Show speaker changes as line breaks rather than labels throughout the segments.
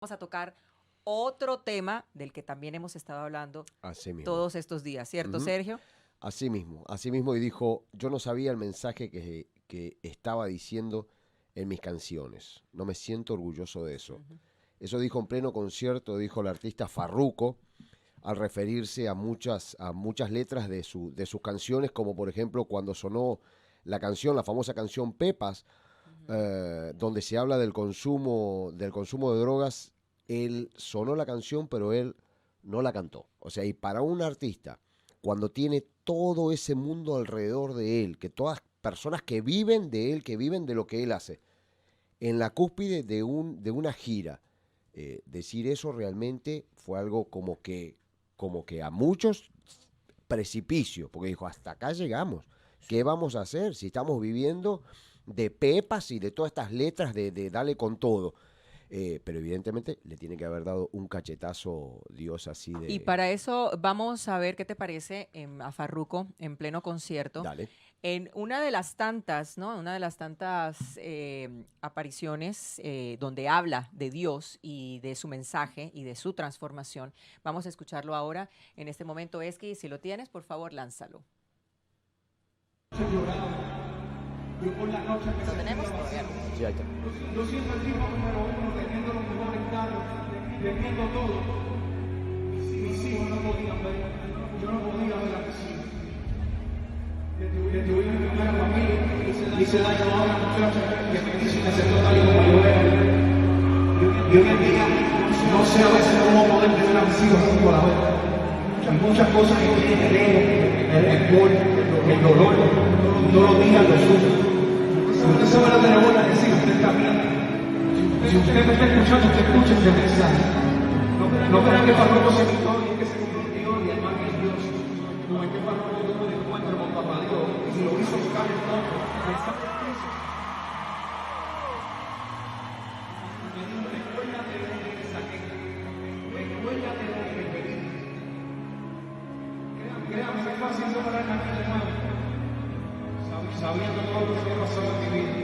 Vamos a tocar otro tema del que también hemos estado hablando
Así mismo.
todos estos días, ¿cierto,
Ujú.
Sergio?
Así mismo, y dijo, yo no sabía el mensaje que estaba diciendo en mis canciones. No me siento orgulloso de eso.
Ujú.
Eso dijo en pleno concierto, dijo el artista Farruko, al referirse a muchas letras de sus canciones, como por ejemplo cuando sonó la famosa canción Pepas,
Ujú.
donde se habla del consumo de drogas. Él sonó la canción, pero él no la cantó. O sea, y para un artista, cuando tiene todo ese mundo alrededor de él, que todas personas que viven de él, que viven de lo que él hace, en la cúspide de una gira, decir eso realmente fue algo como que a muchos precipicio, porque dijo, hasta acá llegamos. ¿Qué vamos a hacer si estamos viviendo de pepas y de todas estas letras de dale con todo? Pero evidentemente le tiene que haber dado un cachetazo Dios así
Y
de,
para eso vamos a ver qué te parece a Farruko en pleno concierto.
dale.
En una de las tantas, ¿no? Una de las tantas apariciones donde habla de Dios y de su mensaje y de su transformación. Vamos a escucharlo ahora. En este momento, Esqui, si lo tienes, por favor, lánzalo.
Yo por la noche me
¿Lo
sentí
tenemos? Todavía
vacío.
no.
Sí, ahí está.
Yo siento el tipo número uno, teniendo los mejores carros, teniendo todo. Mis hijos no podían ver, yo no podía ver a mis hijos. Le tuvieron primero a mí, hice daño a una muchacha que me quiso y me aceptó tal y como yo era. Y hoy en día no sé a veces cómo poder tener a mis hijos junto a la vez. Hay muchas cosas que tienen el ego, el rencor, el dolor, todos los días lo sufro. Si usted sabe lo que le voy a decir, usted está bien. Si usted me está escuchando, usted escucha este mensaje. No crean que Farruko se quitó y que se convirtió y además que es Dios. No es que Farruko tuvo un encuentro con Papá Dios y lo hizo buscar el fondo. Recuérdate de donde te saqué. Recuérdate de donde te pedí. Créame, es fácil separarme aquí de nuevo. Sabiendo todo lo que ha pasado en mi vida.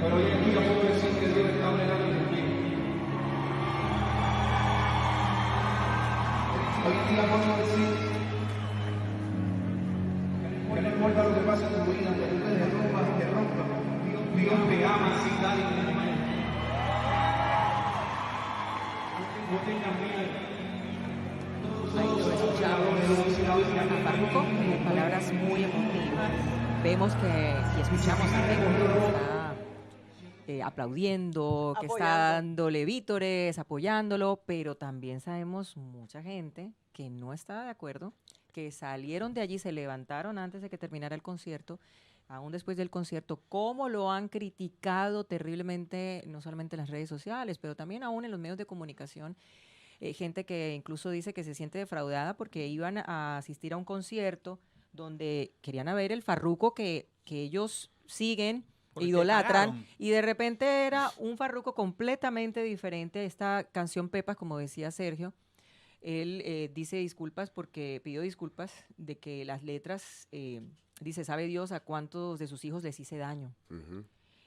Pero hoy en día puedo decir que Dios está bregando conmigo. Hoy en día puedo decir que no importa lo que pase en tu vida, que tú te derrumbas y te rompas. Dios te ama así tal y como es. No tengas miedo.
Ahí lo escuchamos a Farruko, palabras muy emotivas. Vemos y escuchamos a gente que está aplaudiendo, que está dándole vítores, apoyándolo, pero también sabemos mucha gente que no estaba de acuerdo, que salieron de allí, se levantaron antes de que terminara el concierto, aún después del concierto, cómo lo han criticado terriblemente, no solamente en las redes sociales, pero también aún en los medios de comunicación. Gente que incluso dice que se siente defraudada porque iban a asistir a un concierto donde querían a ver el Farruko que ellos siguen,
Porque
idolatran,
pagaron.
y de repente era un Farruko completamente diferente. Esta canción Pepas, como decía Sergio, él dice disculpas porque pidió disculpas de que las letras, dice, sabe Dios a cuántos de sus hijos les hice daño.
Ujú.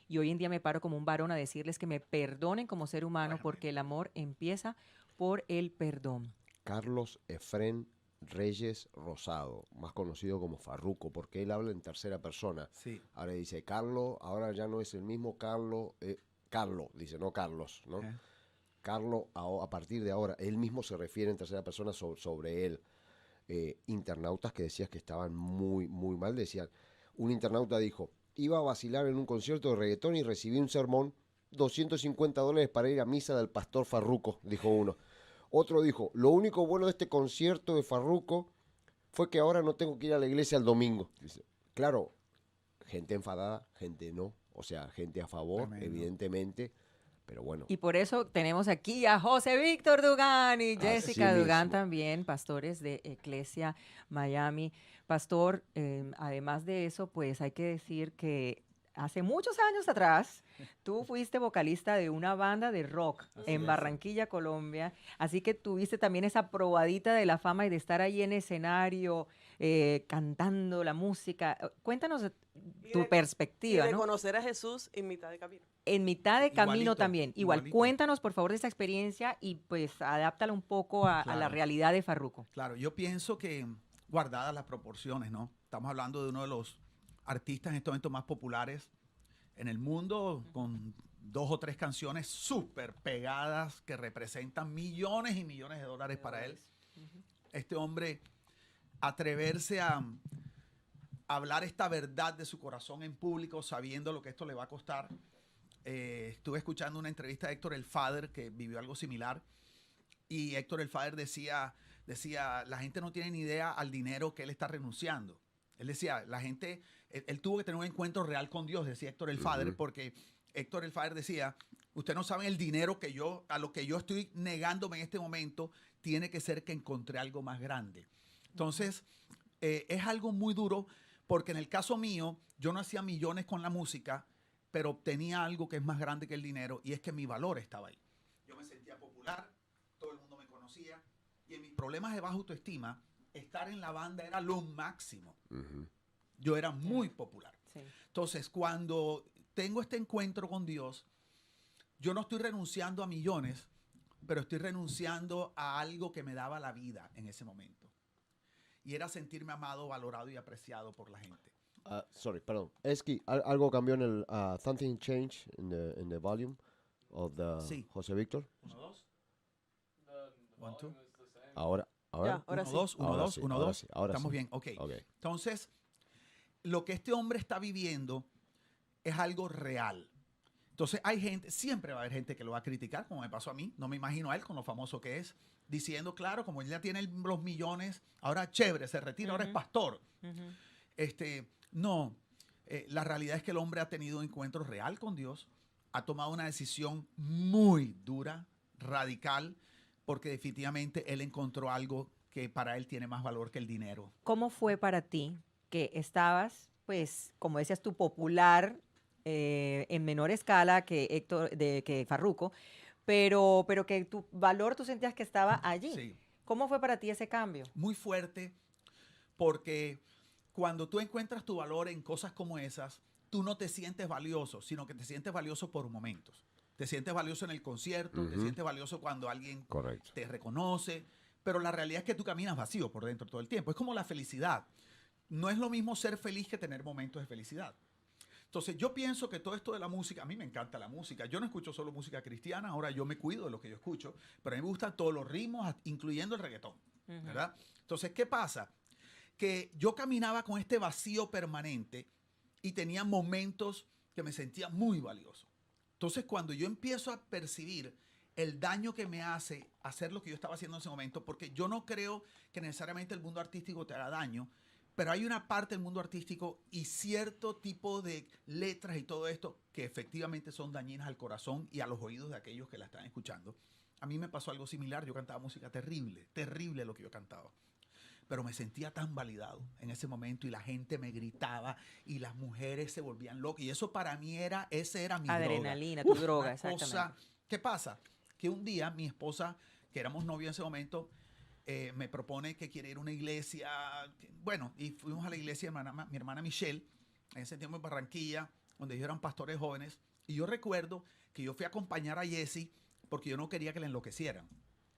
Y hoy en día me paro como un varón a decirles que me perdonen como ser humano
Bueno,
porque el amor empieza por el perdón.
Carlos Efrén Reyes Rosado, más conocido como Farruko, porque él habla en tercera persona.
sí.
Ahora dice Carlos, ahora ya no es el mismo Carlos, Carlos, dice, no Carlos, ¿no?
¿Eh?
Carlos, a partir de ahora, él mismo se refiere en tercera persona sobre él. Internautas que decías que estaban muy, muy mal, decían, un internauta dijo, iba a vacilar en un concierto de reggaetón y recibí un sermón, $250 para ir a misa del pastor Farruko, dijo uno. Otro dijo, lo único bueno de este concierto de Farruko fue que ahora no tengo que ir a la iglesia el domingo. Dice, claro, gente enfadada, gente no, o sea, gente a favor,
Tremendo.
evidentemente, pero bueno.
Y por eso tenemos aquí a José Víctor Dugán y
Así
Jessica Dugán
mismo.
también, pastores de Iglesia Miami. Pastor, además de eso, pues hay que decir que hace muchos años atrás, tú fuiste vocalista de una banda de rock en Barranquilla, Colombia. Así que tuviste también esa probadita de la fama y de estar ahí en escenario, cantando la música. Cuéntanos
Y
tu
de- y
perspectiva,
de
¿no?
conocer a Jesús en mitad de camino.
En mitad de camino
Igualito,
también. Igual,
igualito.
cuéntanos por favor de esa experiencia y pues adáptala un poco a la
Claro.
realidad de Farruko.
Claro, yo pienso que guardadas las proporciones, ¿no? Estamos hablando de uno de los artistas en estos momentos más populares en el mundo, con 2 o 3 canciones súper pegadas que representan millones y millones de dólares para él. Este hombre, atreverse a hablar esta verdad de su corazón en público, sabiendo lo que esto le va a costar. Estuve escuchando una entrevista de Héctor el Father, que vivió algo similar, y Héctor el Father decía, la gente no tiene ni idea al dinero que él está renunciando. Él decía, la gente, él tuvo que tener un encuentro real con Dios, decía Héctor el Father, porque Héctor el Father decía, usted no sabe el dinero a lo que yo estoy negándome en este momento, tiene que ser que encontré algo más grande. Entonces, es algo muy duro, porque en el caso mío, yo no hacía millones con la música, pero obtenía algo que es más grande que el dinero, y es que mi valor estaba ahí. Yo me sentía popular, todo el mundo me conocía, y en mis problemas de baja autoestima, estar en la banda era lo máximo. Yo era muy popular.
Sí.
Entonces, cuando tengo este encuentro con Dios, yo no estoy renunciando a millones, pero estoy renunciando a algo que me daba la vida en ese momento. Y era sentirme amado, valorado y apreciado por la gente.
Sorry, perdón. Es que algo cambió en el something changed in the volume of the
Sí.
José Víctor.
1, 2. 1, 2.
Ahora,
Ya, ahora
1,
sí.
2, 1,
Ahora
2,
sí,
1,
ahora
2.
sí, ahora
Estamos
sí.
bien, ok.
Ok.
Entonces, lo que este hombre está viviendo es algo real. Entonces, hay gente, siempre va a haber gente que lo va a criticar, como me pasó a mí. No me imagino a él con lo famoso que es, diciendo, claro, como él ya tiene los millones, ahora chévere, se retira, ahora es pastor. No, la realidad es que el hombre ha tenido un encuentro real con Dios, ha tomado una decisión muy dura, radical, porque definitivamente él encontró algo que para él tiene más valor que el dinero.
¿Cómo fue para ti que estabas, pues, como decías tú, popular en menor escala que Farruko, pero que tu valor tú sentías que estaba allí?
Sí.
¿Cómo fue para ti ese cambio?
Muy fuerte, porque cuando tú encuentras tu valor en cosas como esas, tú no te sientes valioso, sino que te sientes valioso por momentos. Te sientes valioso en el concierto, te sientes valioso cuando alguien
Correcto.
te reconoce, pero la realidad es que tú caminas vacío por dentro todo el tiempo. Es como la felicidad. No es lo mismo ser feliz que tener momentos de felicidad. Entonces yo pienso que todo esto de la música, a mí me encanta la música. Yo no escucho solo música cristiana, ahora yo me cuido de lo que yo escucho, pero a mí me gustan todos los ritmos, incluyendo el reggaetón, ¿verdad? Entonces, ¿qué pasa? Que yo caminaba con este vacío permanente y tenía momentos que me sentía muy valioso. Entonces, cuando yo empiezo a percibir el daño que me hace hacer lo que yo estaba haciendo en ese momento, porque yo no creo que necesariamente el mundo artístico te haga daño, pero hay una parte del mundo artístico y cierto tipo de letras y todo esto que efectivamente son dañinas al corazón y a los oídos de aquellos que la están escuchando. A mí me pasó algo similar. Yo cantaba música terrible, terrible lo que yo cantaba. Pero me sentía tan validado en ese momento y la gente me gritaba y las mujeres se volvían locas. Y eso para mí ese era mi
Adrenalina,
droga.
tu droga,
Una
exactamente.
cosa, ¿qué pasa? Que un día mi esposa, que éramos novios en ese momento, me propone que quiere ir a una iglesia. Bueno, y fuimos a la iglesia de mi hermana Michelle, en ese tiempo en Barranquilla, donde ellos eran pastores jóvenes. Y yo recuerdo que yo fui a acompañar a Jesse porque yo no quería que le enloquecieran.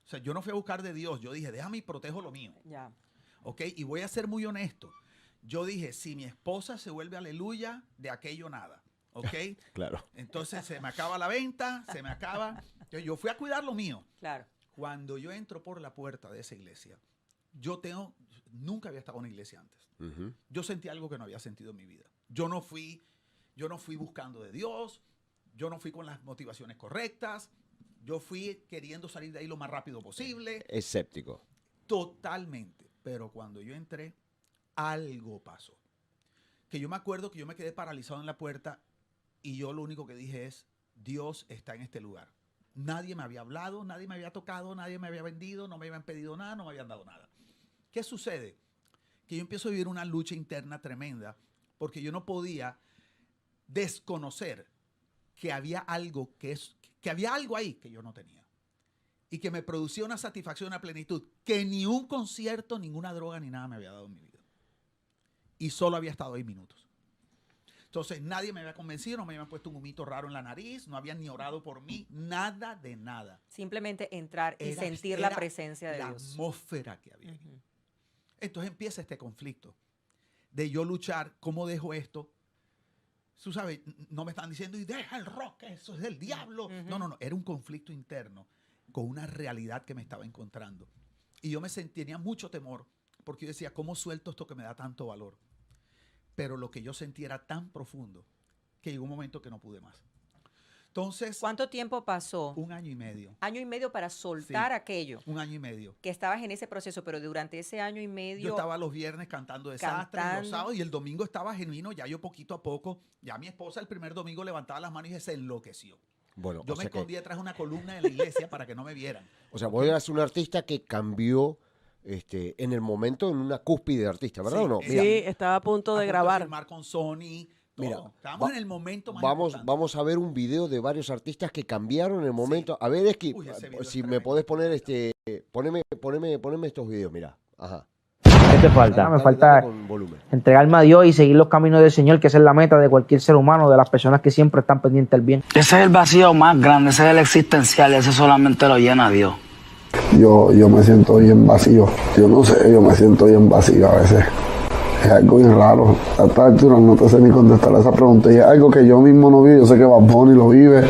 O sea, yo no fui a buscar de Dios. Yo dije, déjame y protejo lo mío.
Ya.
¿Ok? Y voy a ser muy honesto. Yo dije, si mi esposa se vuelve aleluya, de aquello nada. ¿Ok?
Claro.
Entonces se me acaba la venta, se me acaba. Yo fui a cuidar lo mío.
Claro.
Cuando yo entro por la puerta de esa iglesia, nunca había estado en una iglesia antes. Yo sentí algo que no había sentido en mi vida. Yo no fui buscando de Dios, yo no fui con las motivaciones correctas, yo fui queriendo salir de ahí lo más rápido posible.
Escéptico.
Totalmente. Pero cuando yo entré, algo pasó. Que yo me acuerdo que yo me quedé paralizado en la puerta y yo lo único que dije es, Dios está en este lugar. Nadie me había hablado, nadie me había tocado, nadie me había vendido, no me habían pedido nada, no me habían dado nada. ¿Qué sucede? Que yo empiezo a vivir una lucha interna tremenda porque yo no podía desconocer que había algo que había algo ahí que yo no tenía. Y que me producía una satisfacción, una plenitud que ni un concierto, ninguna droga, ni nada me había dado en mi vida. Y solo había estado ahí minutos. Entonces nadie me había convencido, no me habían puesto un humito raro en la nariz, no habían ni orado por mí, nada de nada.
Simplemente entrar y sentir la presencia de
la
Dios.
La atmósfera que había ahí. Entonces empieza este conflicto de yo luchar, ¿cómo dejo esto? Tú sabes, no me están diciendo, y deja el rock, eso es del diablo. No, era un conflicto interno con una realidad que me estaba encontrando. Y yo tenía mucho temor, porque yo decía, ¿cómo suelto esto que me da tanto valor? Pero lo que yo sentía era tan profundo que llegó un momento que no pude más. Entonces,
¿cuánto tiempo pasó?
1 año y medio.
Año y medio para soltar aquello.
1 año y medio.
Que estabas en ese proceso, pero durante ese año y medio...
Yo estaba los viernes cantando desastres, los sábados, y el domingo estaba genuino, ya yo poquito a poco, ya mi esposa el primer domingo levantaba las manos y se enloqueció.
Bueno,
yo me escondí detrás de una columna de la iglesia para que no me vieran.
O sea, vos eras un artista que cambió en el momento en una cúspide de artista, ¿verdad o no?
Mira, sí, estaba a punto de grabar.
Firmar con Sony.
Mira,
estábamos en el momento más
vamos a ver un video de varios artistas que cambiaron en el momento. Sí. A ver, es que si me podés poner poneme estos videos, mira. Ajá.
¿Qué te falta? Me falta entregarme a Dios y seguir los caminos del Señor, que esa es la meta de cualquier ser humano, de las personas que siempre están pendientes del bien.
Ese es el vacío más grande, ese es el existencial, ese solamente lo llena Dios.
Yo me siento bien vacío. Yo no sé, yo me siento bien vacío a veces. Es algo bien raro. A esta altura no te sé ni contestar a esa pregunta. Y es algo que yo mismo no vivo. Yo sé que Bad Bunny lo vive,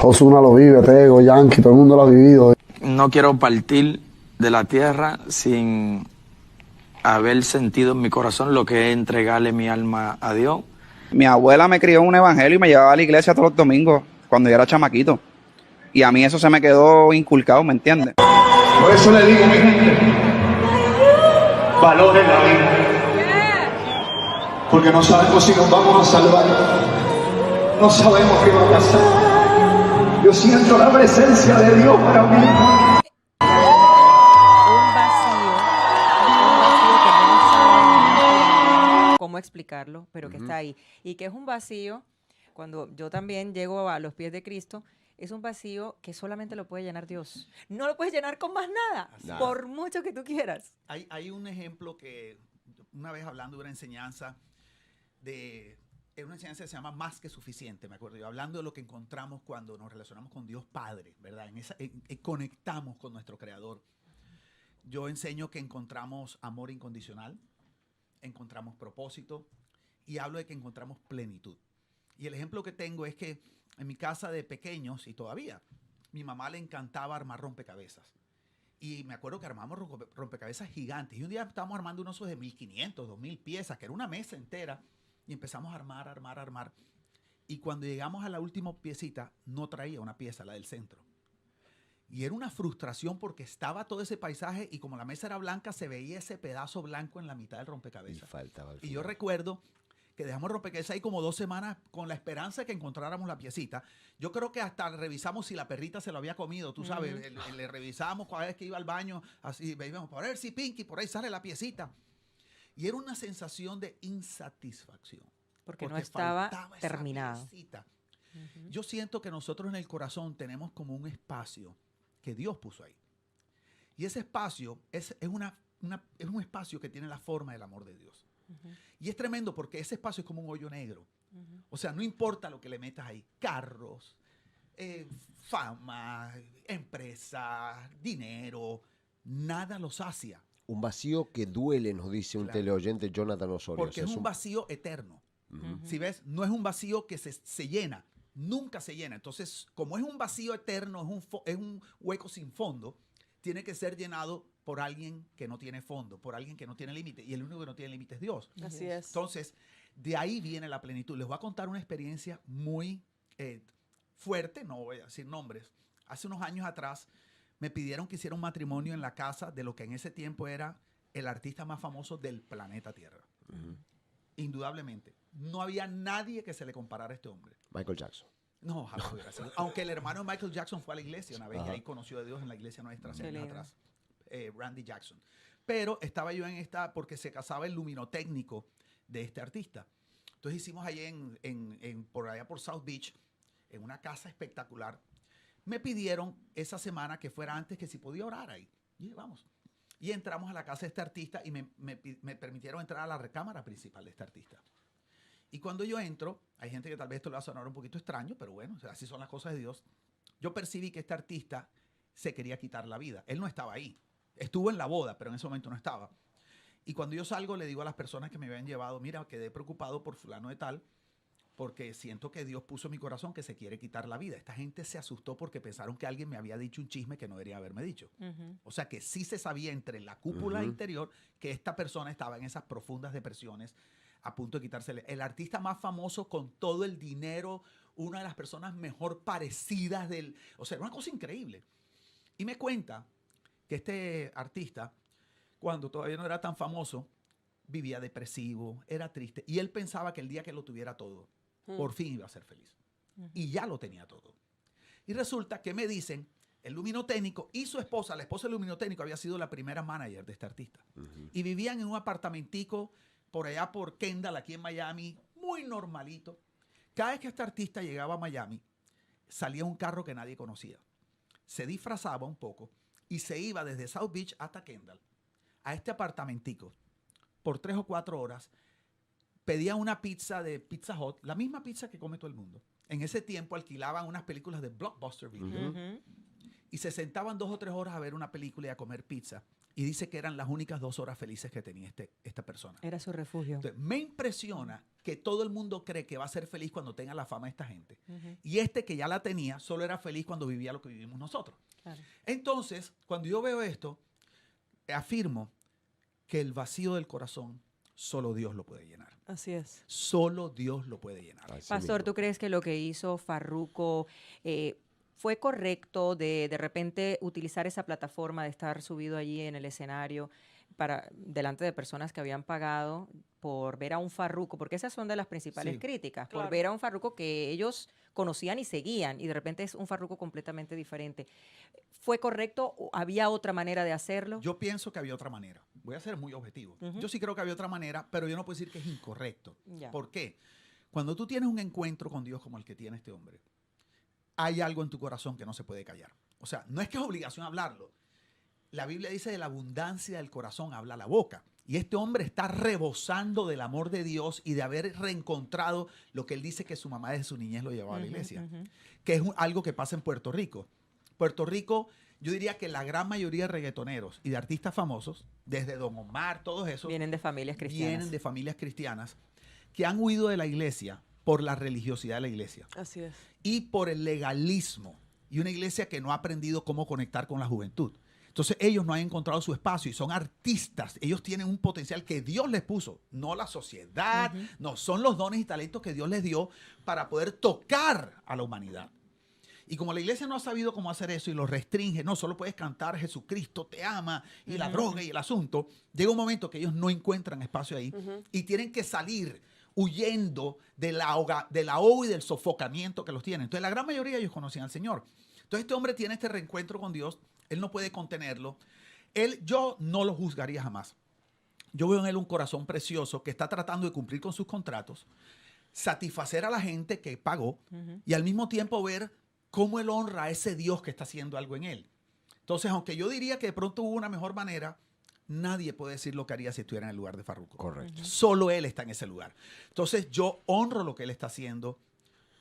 Ozuna lo vive, Tego, Yankee, todo el mundo lo ha vivido.
No quiero partir de la tierra sin haber sentido en mi corazón lo que es entregarle mi alma a Dios.
Mi abuela me crió en un evangelio y me llevaba a la iglesia todos los domingos cuando yo era chamaquito. Y a mí eso se me quedó inculcado, ¿me entiendes?
Por eso le digo, mi gente, valoren la vida. Porque no sabemos si nos vamos a salvar. No sabemos qué va a pasar. Yo siento la presencia de Dios para mí.
Un vacío que no sabemos cómo explicarlo, pero que está ahí. Y que es un vacío, cuando yo también llego a los pies de Cristo, es un vacío que solamente lo puede llenar Dios. No lo puedes llenar con más nada, por mucho que tú quieras.
Hay un ejemplo que, una vez hablando de una enseñanza, es una enseñanza que se llama Más que Suficiente, me acuerdo yo, hablando de lo que encontramos cuando nos relacionamos con Dios Padre, ¿verdad? Conectamos con nuestro Creador. Yo enseño que encontramos amor incondicional, encontramos propósito, y hablo de que encontramos plenitud. Y el ejemplo que tengo es que en mi casa de pequeños, y todavía, mi mamá le encantaba armar rompecabezas. Y me acuerdo que armamos rompecabezas gigantes. Y un día estábamos armando unos de 1,500, 2,000 piezas, que era una mesa entera. Y empezamos a armar. Y cuando llegamos a la última piecita, no traía una pieza, la del centro. Y era una frustración porque estaba todo ese paisaje y como la mesa era blanca, se veía ese pedazo blanco en la mitad del rompecabezas. Y yo recuerdo que dejamos rompecabezas ahí como 2 semanas con la esperanza de que encontráramos la piecita. Yo creo que hasta revisamos si la perrita se lo había comido, tú sabes, le revisábamos cada vez que iba al baño, así veíamos, por ver si Pinky, por ahí sale la piecita. Y era una sensación de insatisfacción.
Porque no estaba terminado.
Yo siento que nosotros en el corazón tenemos como un espacio que Dios puso ahí. Y ese espacio es un espacio que tiene la forma del amor de Dios. Y es tremendo porque ese espacio es como un hoyo negro. O sea, no importa lo que le metas ahí, carros, fama, empresa, dinero, nada lo sacia.
Un vacío que duele, nos dice un teleoyente, Jonathan Osorio.
Porque es un vacío eterno. Si ves, no es un vacío que se llena, nunca se llena. Entonces, como es un vacío eterno, es un hueco sin fondo, tiene que ser llenado por alguien que no tiene fondo, por alguien que no tiene límite. Y el único que no tiene límite es Dios.
Así es.
Entonces, de ahí viene la plenitud. Les voy a contar una experiencia muy fuerte, no voy a decir nombres. Hace unos años atrás me pidieron que hiciera un matrimonio en la casa de lo que en ese tiempo era el artista más famoso del planeta Tierra. Indudablemente. No había nadie que se le comparara a este hombre.
Michael Jackson.
No, jamás hubiera sido. Aunque el hermano de Michael Jackson fue a la iglesia una vez y ahí conoció a Dios en la iglesia nuestra hace años atrás. Randy Jackson. Pero estaba yo en esta porque se casaba el luminotécnico de este artista. Entonces hicimos ahí por allá por South Beach, en una casa espectacular. Me pidieron esa semana que fuera antes, que si podía orar ahí. Y dije, vamos. Y entramos a la casa de este artista y me permitieron entrar a la recámara principal de este artista. Y cuando yo entro, hay gente que tal vez esto le va a sonar un poquito extraño, pero bueno, o sea, así son las cosas de Dios. Yo percibí que este artista se quería quitar la vida. Él no estaba ahí. Estuvo en la boda, pero en ese momento no estaba. Y cuando yo salgo, le digo a las personas que me habían llevado, mira, quedé preocupado por fulano de tal, porque siento que Dios puso en mi corazón que se quiere quitar la vida. Esta gente se asustó porque pensaron que alguien me había dicho un chisme que no debería haberme dicho. O sea, que sí se sabía entre la cúpula interior que esta persona estaba en esas profundas depresiones a punto de quitársele. El artista más famoso con todo el dinero, una de las personas mejor parecidas del... O sea, era una cosa increíble. Y me cuenta que este artista, cuando todavía no era tan famoso, vivía depresivo, era triste. Y él pensaba que el día que lo tuviera todo, por fin iba a ser feliz. Y ya lo tenía todo. Y resulta que me dicen, el luminotécnico y su esposa, la esposa del luminotécnico, había sido la primera manager de este artista. Y vivían en un apartamentico por allá por Kendall, aquí en Miami, muy normalito. Cada vez que este artista llegaba a Miami, salía un carro que nadie conocía. Se disfrazaba un poco y se iba desde South Beach hasta Kendall a este apartamentico por 3 o 4 horas, pedía una pizza de Pizza Hut, la misma pizza que come todo el mundo. En ese tiempo alquilaban unas películas de Blockbuster Video y se sentaban 2 o 3 horas a ver una película y a comer pizza. Y dice que eran las únicas 2 horas felices que tenía esta persona.
Era su refugio.
Entonces, me impresiona que todo el mundo cree que va a ser feliz cuando tenga la fama de esta gente. Y este que ya la tenía, solo era feliz cuando vivía lo que vivimos nosotros.
Claro.
Entonces, cuando yo veo esto, afirmo que el vacío del corazón solo Dios lo puede llenar.
Así es.
Solo Dios lo puede llenar.
Pastor, ¿tú crees que lo que hizo Farruko fue correcto de repente utilizar esa plataforma de estar subido allí en el escenario delante de personas que habían pagado por ver a un Farruko? Porque esas son de las principales críticas,
claro.
por ver a un Farruko que ellos conocían y seguían, y de repente es un Farruko completamente diferente. ¿Fue correcto o había otra manera de hacerlo?
Yo pienso que había otra manera. Voy a ser muy objetivo. Yo sí creo que había otra manera, pero yo no puedo decir que es incorrecto.
Ya.
¿Por qué? Cuando tú tienes un encuentro con Dios como el que tiene este hombre, hay algo en tu corazón que no se puede callar. O sea, no es que es obligación hablarlo. La Biblia dice de la abundancia del corazón habla la boca. Y este hombre está rebosando del amor de Dios y de haber reencontrado lo que él dice que su mamá desde su niñez lo llevaba a la iglesia. Que es algo que pasa en Puerto Rico. Puerto Rico, yo diría que la gran mayoría de reggaetoneros y de artistas famosos, desde Don Omar, todos esos,
Vienen de familias cristianas.
vienen de familias cristianas que han huido de la iglesia por la religiosidad de la iglesia
Así es.
y por el legalismo. Y una iglesia que no ha aprendido cómo conectar con la juventud. Entonces ellos no han encontrado su espacio y son artistas. Ellos tienen un potencial que Dios les puso, no la sociedad, no, son los dones y talentos que Dios les dio para poder tocar a la humanidad. Y como la iglesia no ha sabido cómo hacer eso y lo restringe, no, solo puedes cantar Jesucristo te ama y la droga y el asunto, llega un momento que ellos no encuentran espacio ahí y tienen que salir huyendo del ahogo y del sofocamiento que los tienen. Entonces la gran mayoría de ellos conocían al Señor. Entonces este hombre tiene este reencuentro con Dios, él no puede contenerlo. Yo no lo juzgaría jamás. Yo veo en él un corazón precioso que está tratando de cumplir con sus contratos, satisfacer a la gente que pagó y al mismo tiempo ver cómo él honra a ese Dios que está haciendo algo en él. Entonces, aunque yo diría que de pronto hubo una mejor manera, nadie puede decir lo que haría si estuviera en el lugar de Farruko.
Correcto.
Solo él está en ese lugar. Entonces, yo honro lo que él está haciendo.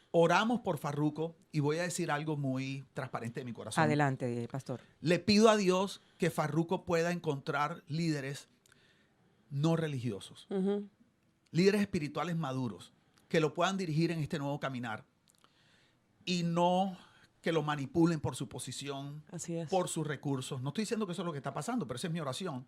Oramos por Farruko y voy a decir algo muy transparente de mi corazón.
Adelante, pastor.
Le pido a Dios que Farruko pueda encontrar líderes no religiosos, líderes espirituales maduros, que lo puedan dirigir en este nuevo caminar y no que lo manipulen por su posición,
Así es.
por sus recursos. No estoy diciendo que eso es lo que está pasando, pero esa es mi oración.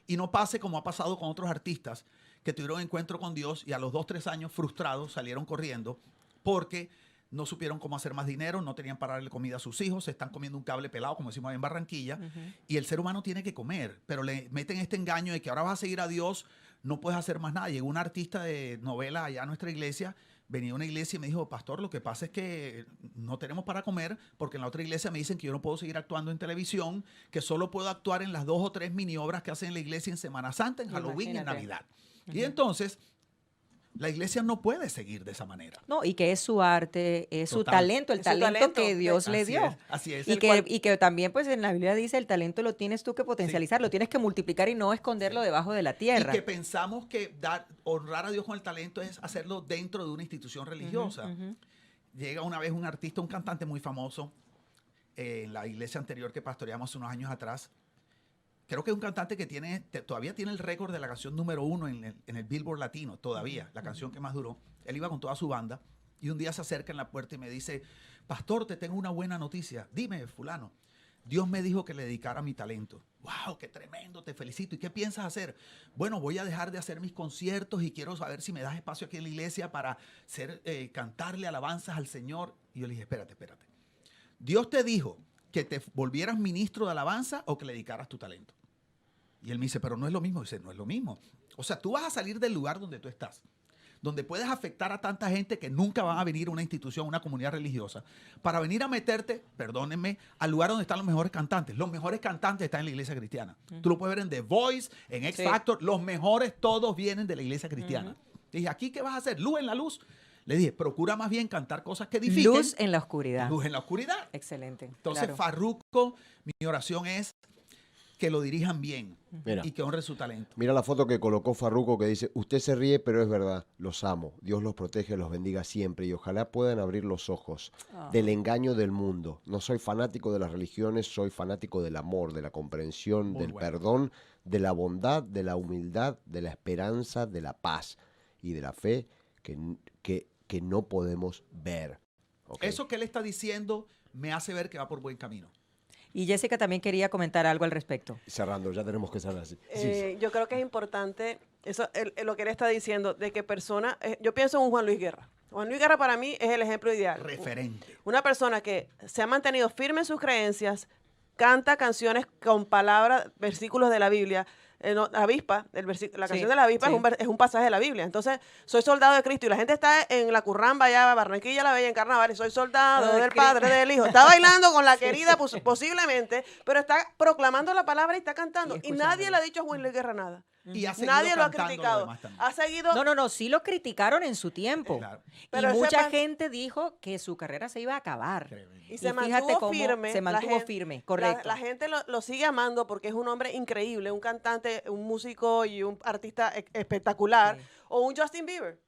Y no pase como ha pasado con otros artistas que tuvieron encuentro con Dios y a los 2 o 3 años frustrados salieron corriendo porque no supieron cómo hacer más dinero, no tenían para darle comida a sus hijos, se están comiendo un cable pelado, como decimos ahí en Barranquilla, y el ser humano tiene que comer, pero le meten este engaño de que ahora vas a seguir a Dios, no puedes hacer más nada. Llegó un artista de novela allá a nuestra iglesia, venía a una iglesia y me dijo, pastor, lo que pasa es que no tenemos para comer porque en la otra iglesia me dicen que yo no puedo seguir actuando en televisión, que solo puedo actuar en las 2 o 3 mini obras que hacen en la iglesia en Semana Santa, en Halloween y en
Imagínate.
Navidad. Y entonces La iglesia no puede seguir de esa manera.
No, y que es su arte, es su
Total.
talento, el
Es su
talento
talento.
que Dios le
Así
dio.
es, así es.
Y que también, pues en la Biblia dice, el talento lo tienes tú que potencializar, lo tienes que multiplicar y no esconderlo debajo de la
Y
tierra.
que pensamos que honrar a Dios con el talento es hacerlo dentro de una institución religiosa.
Ujú.
Llega una vez un artista, un cantante muy famoso, en la iglesia anterior que pastoreamos unos años atrás. Creo que es un cantante que todavía tiene el récord de la canción número 1 en el Billboard Latino, todavía, la canción que más duró. Él iba con toda su banda y un día se acerca en la puerta y me dice, pastor, te tengo una buena noticia. Dime, fulano. Dios me dijo que le dedicara mi talento. ¡Wow! ¡Qué tremendo! Te felicito. ¿Y qué piensas hacer? Bueno, voy a dejar de hacer mis conciertos y quiero saber si me das espacio aquí en la iglesia para cantarle alabanzas al Señor. Y yo le dije, espérate. Dios te dijo que te volvieras ministro de alabanza o que le dedicaras tu talento. Y él me dice, pero no es lo mismo. Dice, no es lo mismo. O sea, tú vas a salir del lugar donde tú estás, donde puedes afectar a tanta gente que nunca van a venir a una institución, una comunidad religiosa, para venir a meterte, perdónenme, al lugar donde están los mejores cantantes. Los mejores cantantes están en la iglesia cristiana. Tú lo puedes ver en The Voice, en X Factor. Los mejores todos vienen de la iglesia cristiana. Dije, ¿aquí qué vas a hacer? ¿Luz en la luz? Le dije, procura más bien cantar cosas que edifiquen.
Luz en la oscuridad.
Luz en la oscuridad.
Excelente.
Entonces,
claro.
Farruko, mi oración es que lo dirijan bien.
Mira.
Y que honre su talento.
Mira la foto que colocó Farruko que dice, usted se ríe, pero es verdad, los amo, Dios los protege, los bendiga siempre y ojalá puedan abrir los ojos del engaño del mundo. No soy fanático de las religiones, soy fanático del amor, de la comprensión,
Muy
del
bueno.
perdón, de la bondad, de la humildad, de la esperanza, de la paz y de la fe que no podemos ver. ¿Ok?
Eso que él está diciendo me hace ver que va por buen camino.
Y Jessica también quería comentar algo al respecto.
Cerrando, ya tenemos que cerrar así. Sí.
Yo creo que es importante eso, lo que él está diciendo, de que personas, yo pienso en un Juan Luis Guerra. Juan Luis Guerra para mí es el ejemplo ideal.
Referente.
Una persona que se ha mantenido firme en sus creencias, canta canciones con palabras, versículos de la Biblia. La avispa, la canción de la avispa es un pasaje de la Biblia. Entonces, soy soldado de Cristo y la gente está en la curramba allá, Barranquilla la Bella, en Carnaval, y soy soldado del Padre, del Hijo. Está bailando con la querida posiblemente, pero está proclamando la palabra y está cantando. Y nadie le ha dicho a Juan Luis Guerra nada.
Y ha seguido
Nadie lo ha
cantando
criticado.
demás también.
Ha seguido.
No, sí lo criticaron en su tiempo.
Claro.
Pero
Y
ese
mucha
man-
gente dijo que su carrera se iba a acabar.
Y se
fíjate
mantuvo
cómo
firme.
se
la
mantuvo
gente-
firme, correcto.
La gente lo sigue amando porque es un hombre increíble, un cantante, un músico y un artista espectacular.
Sí.
O un Justin Bieber.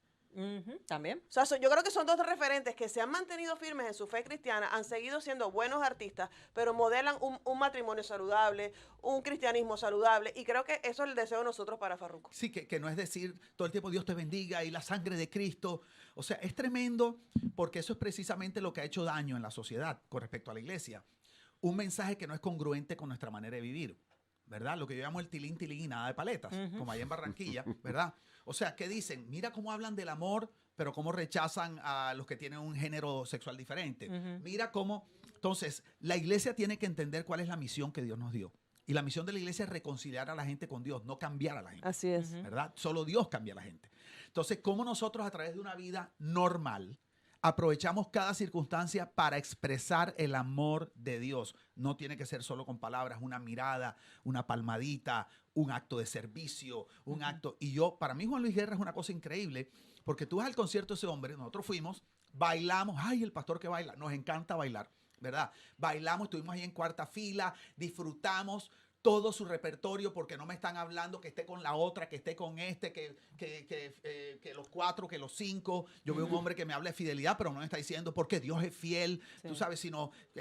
También.
O sea, yo creo que son dos referentes que se han mantenido firmes en su fe cristiana, han seguido siendo buenos artistas, pero modelan un matrimonio saludable, un cristianismo saludable, y creo que eso es el deseo de nosotros para Farruko.
Sí, que no es decir todo el tiempo Dios te bendiga y la sangre de Cristo. O sea, es tremendo porque eso es precisamente lo que ha hecho daño en la sociedad con respecto a la iglesia. Un mensaje que no es congruente con nuestra manera de vivir, ¿verdad? Lo que yo llamo el tilín, tilín y nada de paletas, como allá en Barranquilla, ¿verdad? O sea, ¿qué dicen? Mira cómo hablan del amor, pero cómo rechazan a los que tienen un género sexual diferente. Mira cómo... Entonces, la iglesia tiene que entender cuál es la misión que Dios nos dio. Y la misión de la iglesia es reconciliar a la gente con Dios, no cambiar a la gente.
Así es.
¿Verdad? Solo Dios cambia a la gente. Entonces, ¿cómo nosotros a través de una vida normal aprovechamos cada circunstancia para expresar el amor de Dios? No tiene que ser solo con palabras, una mirada, una palmadita, un acto de servicio, un acto. Y para mí Juan Luis Guerra es una cosa increíble, porque tú vas al concierto de ese hombre, nosotros fuimos, bailamos, ay, el pastor que baila, nos encanta bailar, ¿verdad? Bailamos, estuvimos ahí en cuarta fila, disfrutamos todo su repertorio, porque no me están hablando que esté con la otra, que esté con este, que los 4, que los 5. Yo veo un hombre que me habla de fidelidad, pero no me está diciendo porque Dios es fiel. Sí. Tú sabes,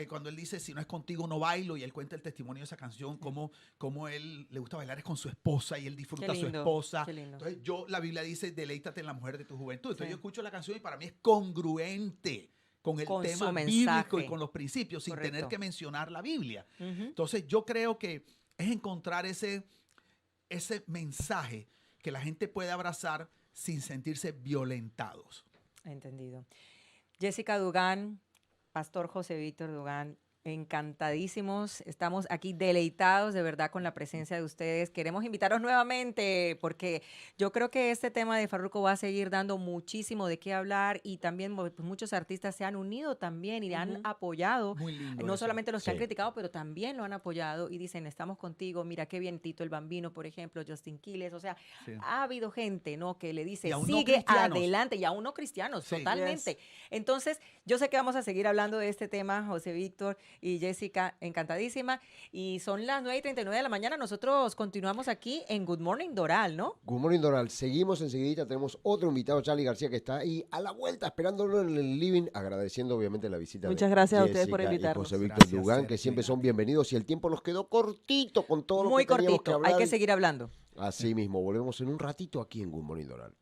cuando él dice, si no es contigo no bailo, y él cuenta el testimonio de esa canción, cómo él le gusta bailar es con su esposa y él disfruta a su esposa. Entonces, la Biblia dice, deleítate en la mujer de tu juventud. Entonces, yo escucho la canción y para mí es congruente con el tema bíblico y con los principios, sin tener que mencionar la Biblia. Entonces, yo creo que es encontrar ese mensaje que la gente puede abrazar sin sentirse violentados.
Entendido. Jessica Dugán, Pastor José Víctor Dugán, Encantadísimos, estamos aquí deleitados de verdad con la presencia de ustedes. Queremos invitaros nuevamente porque yo creo que este tema de Farruko va a seguir dando muchísimo de qué hablar y también pues, muchos artistas se han unido también y han apoyado,
Muy lindo
no
eso.
solamente los que han
Sí.
criticado, pero también lo han apoyado y dicen, estamos contigo, mira qué bien Tito el Bambino, por ejemplo, Justin Quiles, o sea,
Sí.
ha habido gente, ¿no?, que le dice,
Y aún no
sigue
cristianos.
adelante, y aún no cristianos,
Sí.
totalmente. Entonces, yo sé que vamos a seguir hablando de este tema, José Víctor y Jessica, encantadísima. Y son las 9:39 de la mañana. Nosotros continuamos aquí en Good Morning Doral, ¿no?
Good Morning Doral, seguimos enseguidita, tenemos otro invitado, Charlie García, que está ahí a la vuelta, esperándolo en el living, agradeciendo obviamente la visita.
Muchas
de
gracias a ustedes por
Jessica y
invitarnos.
José Víctor
Gracias,
Dugán, que
Sergio.
siempre son bienvenidos, y el tiempo nos quedó cortito con todo lo
Muy
que teníamos que
cortito.
hablar.
Hay que seguir hablando.
Así mismo, volvemos en un ratito aquí en Good Morning Doral.